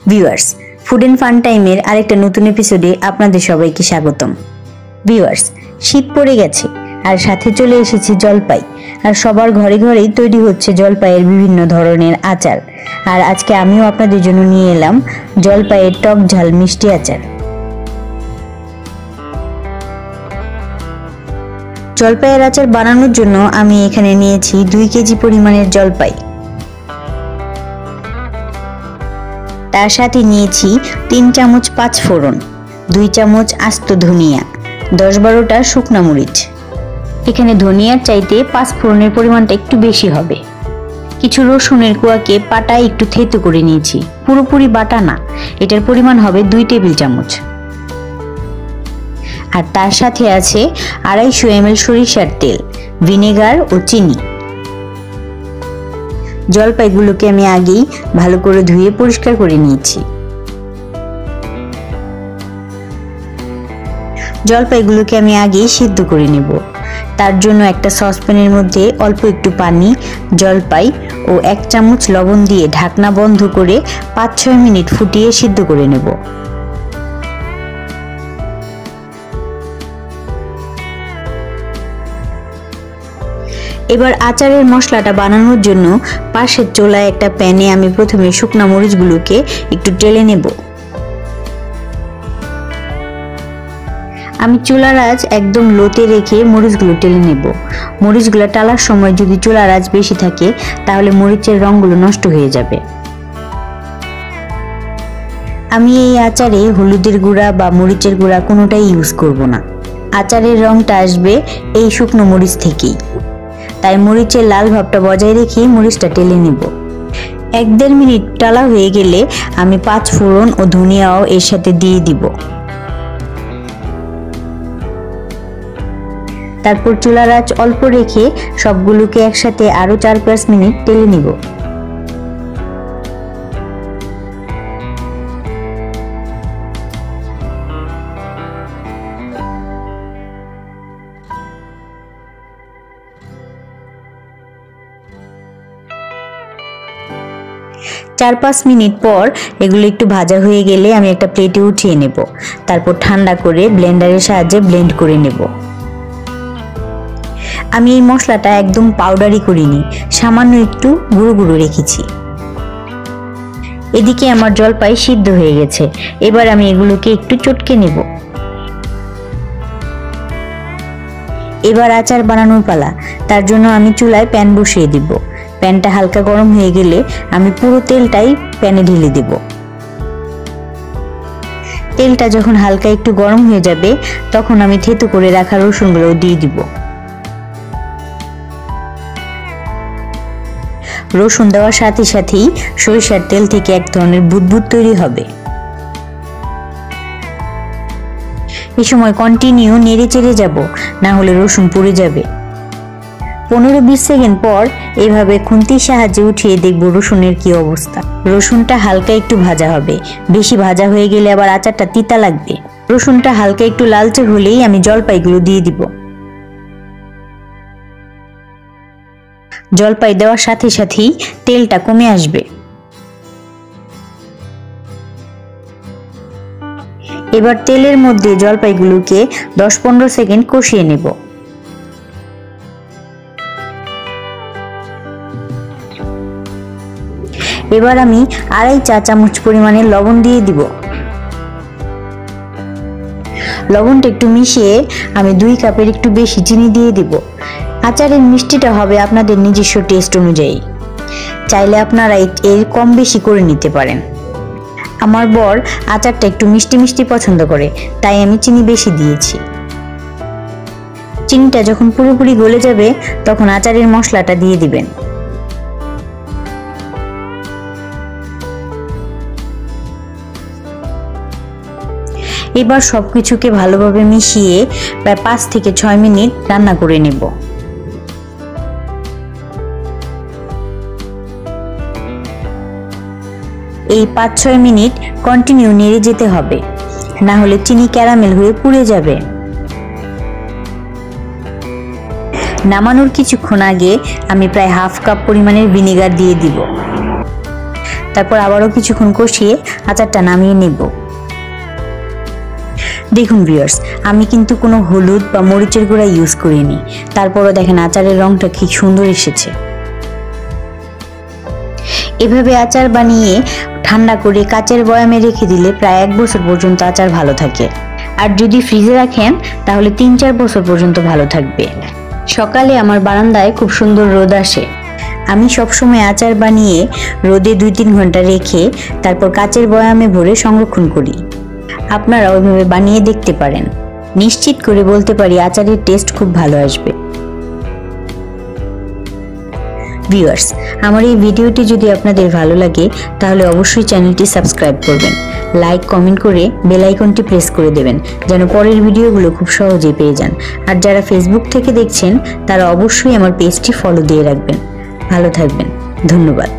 Viewers, food and fun টাইমের আরেকটা নতুন এপিসোডে আপনাদের সবাইকে স্বাগতম। ভিউয়ার্স, শীত পড়ে গেছে আর সাথে চলে এসেছে জলপাই, আর সবার ঘরে ঘরেই তৈরি হচ্ছে জলপাইয়ের বিভিন্ন ধরনের আচার। আর আজকে আমিও আপনাদের জন্য নিয়ে এলাম জলপাইয়ের টক ঝাল মিষ্টি আচার। জলপাইয়ের আচার বানানোর জন্য আমি এখানে নিয়েছি 2 কেজি পরিমাণের জলপাই। তার সাথে নিয়েছি 3 চামচ 5 ফোড়ন, 2 চামচ আস্ত ধনিয়া, 10-12টা শুকনা মরিচ। এখানে ধনিয়ার চাইতে 5 ফোড়নের পরিমাণটা একটু বেশি হবে। কিছু রসুনের কোয়াকে পাটায় একটু থেতো করে নিয়েছি, পুরোপুরি বাটা না, এটার পরিমাণ হবে 2 টেবিল চামচ। আর তার সাথে আছে 250 ml সরিষার তেল, ভিনেগার ও চিনি। জলপাইগুলোকে আমি আগেই ভালো করে ধুয়ে পরিষ্কার করে নিয়েছি। জলপাইগুলোকে আমি আগেই সিদ্ধ করে নেব। তার জন্য একটা সসপ্যানের মধ্যে অল্প একটু পানি, জলপাই ও 1 চামচ লবণ দিয়ে ঢাকনা বন্ধ করে 5-6 মিনিট ফুটিয়ে সিদ্ধ করে নেব। এবার আচারের মশলাটা বানানোর জন্য পাশের চুলায় একটা প্যানে আমি প্রথমে শুকনা মরিচগুলোকে একটু টেলে নেব। আমি চুলার আঁচ একদম লোতে রেখে মরিচগুলো টেলে নেব। মরিচগুলো টালার সময় যদি চুলার আঁচ বেশি থাকে তাহলে মরিচের রঙগুলো নষ্ট হয়ে যাবে। আমি এই আচারে হলুদের গুঁড়া বা মরিচের গুঁড়া কোনোটাই ইউজ করব না। আচারের রঙটা আসবে এই শুকনো মরিচ থেকেই, তাই মরিচের লাল ভাবটা বজায় রেখে মরিচটা টেলে নেব। 1-1.5 মিনিট টালা হয়ে গেলে আমি 5 ফোড়ন ও ধনিয়াও এর সাথে দিয়ে দিব। তারপর চুলার আঁচ অল্প রেখে সবগুলোকে একসাথে আরো 4-5 মিনিট টেলে নিব। চার 5 মিনিট পর এগুলো একটু ভাজা হয়ে গেলে আমি একটা প্লেটে উঠিয়ে নেব। তারপর ঠান্ডা করে ব্লেন্ডারের সাহায্যে ব্লেন্ড করে নেব। আমি এই মশলাটা একদম পাউডারি করিনি, সামান্য একটু গুঁড়ো গুঁড়ো রেখেছি। এদিকে আমার জলপাই সিদ্ধ হয়ে গেছে। এবার আমি এগুলোকে একটু চটকে নেব। এবার আচার বানানোর পালা। তার জন্য আমি চুলায় প্যান বসিয়ে দিব। প্যানটা হালকা গরম হয়ে গেলে আমি পুরো তেলটাই প্যানে ঢেলে দেব। তেলটা যখন হালকা একটু গরম হয়ে যাবে তখন আমি থেতো করে রাখা রসুনগুলো দিয়ে দিব। রসুন দেওয়ার সাথে সাথেই সরিষার তেল থেকে এক ধরনের বুদবুদ তৈরি হবে। এই সময় কন্টিনিউ নেড়ে চেড়ে যাব, না হলে রসুন পুড়ে যাবে। 15-20 সেকেন্ড পর এভাবে খুন্তির সাহায্যে উঠিয়ে দেখব রসুনের কি অবস্থা। রসুনটা হালকা একটু ভাজা হবে, বেশি ভাজা হয়ে গেলে আবার আচারটা তিতা লাগবে। রসুনটা হালকা একটু লালচে হলেই আমি জলপাইগুলো দিয়ে দিব। জলপাই দেওয়ার সাথে সাথেই তেলটা কমে আসবে। এবার তেলের মধ্যে জলপাইগুলোকে 10-15 সেকেন্ড কষিয়ে নেব। এবার আমি 2.5 চা চামচ পরিমাণে লবণ দিয়ে দিব। লবণটা একটু মিশিয়ে আমি 2 কাপের একটু বেশি চিনি দিয়ে দিব। আচারের মিষ্টিটা হবে আপনাদের নিজস্ব টেস্ট অনুযায়ী, চাইলে আপনারা এর কম বেশি করে নিতে পারেন। আমার বর আচারটা একটু মিষ্টি মিষ্টি পছন্দ করে, তাই আমি চিনি বেশি দিয়েছি। চিনিটা যখন পুরোপুরি গলে যাবে তখন আচারের মশলাটা দিয়ে দিবেন। এবার সবকিছুকে ভালোভাবে মিশিয়ে প্রায় 5-6 মিনিট রান্না করে নেব। এই 5-6 মিনিট কন্টিনিউ নেড়ে যেতে হবে, না হলে চিনি ক্যারামেল হয়ে পুড়ে যাবে। নামানোর কিছুক্ষণ আগে আমি প্রায় 1/2 কাপ পরিমাণের ভিনেগার দিয়ে দিব। তারপর আবারও কিছুক্ষণ কষিয়ে আচারটা নামিয়ে নেব। দেখুন ভিউয়ার্স, আমি কিন্তু কোনো হলুদ বা মরিচের গুঁড়া ইউজ করিনি, তারপরও দেখেন আচারের রংটা কি সুন্দর এসেছে। এভাবে আচার বানিয়ে ঠান্ডা করে কাচের বয়ামে রেখে দিলে প্রায় 1 বছর পর্যন্ত আচার ভালো থাকে, আর যদি ফ্রিজে রাখেন তাহলে 3-4 বছর পর্যন্ত ভালো থাকবে। সকালে আমার বারান্দায় খুব সুন্দর রোদ আসে, আমি সবসময় আচার বানিয়ে রোদে 2-3 ঘন্টা রেখে তারপর কাচের বয়ামে ভরে সংরক্ষণ করি। আপনারা ওইভাবে বানিয়ে দেখতে পারেন, নিশ্চিত করে বলতে পারি আচারের টেস্ট খুব ভালো আসবে। ভিউয়ার্স, আমার এই ভিডিওটি যদি আপনাদের ভালো লাগে তাহলে অবশ্যই চ্যানেলটি সাবস্ক্রাইব করবেন, লাইক কমেন্ট করে বেল আইকনটি প্রেস করে দেবেন যেন পরের ভিডিওগুলো খুব সহজেই পেয়ে যান। আর যারা ফেসবুক থেকে দেখছেন তারা অবশ্যই আমার পেজটি ফলো দিয়ে রাখবেন। ভালো থাকবেন, ধন্যবাদ।